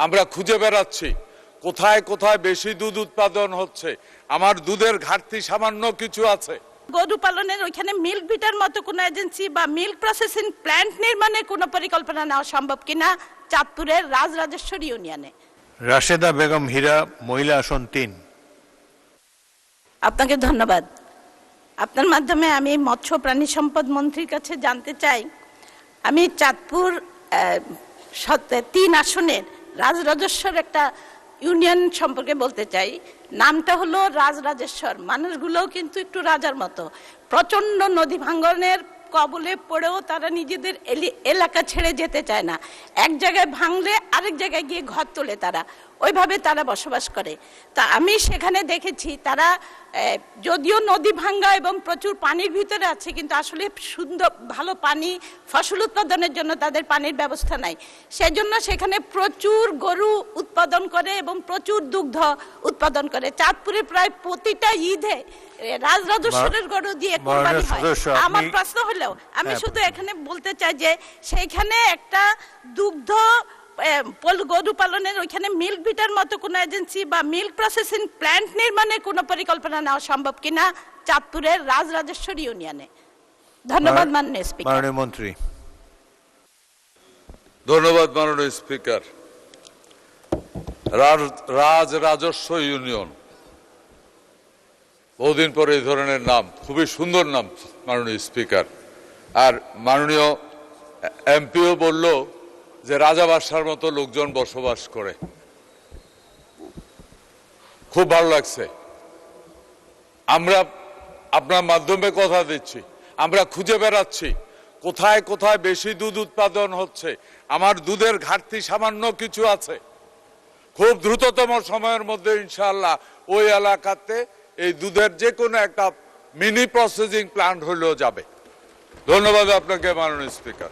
আমরা খুঁজে বেড়াচ্ছি কোথায় কোথায় বেশি দুধ উৎপাদন হচ্ছে। আমার দুধের ঘাটতি সামান্য কিছু আছে। গরু পালনের ওইখানে মিল্ক বিটার মতো কোনো এজেন্সি বা মিল্ক প্রসেসিং প্ল্যান্ট নির্মাণের কোনো পরিকল্পনা নেওয়া সম্ভব কিনা চাঁদপুরের রাজরাজেশ্বর ইউনিয়নে। রাশেদা বেগম হীরা, মহিলা আসন ৩। আপনাকে ধন্যবাদ। আপনার মাধ্যমে আমি মৎস্য প্রাণী সম্পদ মন্ত্রীর কাছে জানতে চাই, আমি চাঁদপুর ৩ আসনের রাজরাজেশ্বর একটা ইউনিয়ন সম্পর্কে বলতে চাই। নামটা হলো রাজরাজেশ্বর। মানুষগুলোও কিন্তু একটু রাজার মতো। প্রচণ্ড নদী ভাঙ্গনের কবলে পড়েও তারা নিজেদের এলাকা ছেড়ে যেতে চায় না। এক জায়গায় ভাঙলে আরেক জায়গায় গিয়ে ঘর তোলে তারা, ওইভাবে তারা বসবাস করে। তা আমি সেখানে দেখেছি তারা যদিও নদী ভাঙ্গা এবং প্রচুর পানির ভিতরে আছে, কিন্তু আসলে সুন্দর ভালো পানি ফসল উৎপাদনের জন্য তাদের পানির ব্যবস্থা নাই। সেজন্য সেখানে প্রচুর গরু উৎপাদন করে এবং প্রচুর দুগ্ধ উৎপাদন করে। চাঁদপুরে প্রায় প্রতিটা ঈদে রাজরাজেশ্বরের গরু দিয়ে কোরবানি হয়। আমার প্রশ্ন হলো, আমি শুধু এখানে বলতে চাই যে সেইখানে একটা দুগ্ধ গরু পালনের ওইখানে মিল্ক বিটার মতো কোনো এজেন্সি বা মিল্ক প্রসেসিং প্ল্যান্ট নির্মাণের কোনো পরিকল্পনা নেওয়া সম্ভব কিনা চাঁদপুরের রাজরাজেশ্বর ইউনিয়নে। ধন্যবাদ মাননীয় স্পিকার। মাননীয় মন্ত্রী। ধন্যবাদ মাননীয় স্পিকার। রাজরাজস্ব ইউনিয়ন, বহুদিন পরে এই ধরনের নাম, খুবই সুন্দর নাম মাননীয় স্পিকার। আর মাননীয় এমপিও বলল যে রাজাবাসার মতো লোকজন বসবাস করে, খুব ভালো লাগছে। আমরা আপনার মাধ্যমে কথা দিচ্ছি, আমরা খুঁজে বেড়াচ্ছি কোথায় কোথায় বেশি দুধ উৎপাদন হচ্ছে। আমার দুধের ঘাটতি সামান্য কিছু আছে। খুব দ্রুততম সময়ের মধ্যে ইনশাআল্লাহ ওই এলাকাতে এই দুধের যে কোনো একটা মিনি প্রসেসিং প্ল্যান্ট হলেও যাবে। ধন্যবাদ আপনাকে মাননীয় স্পিকার।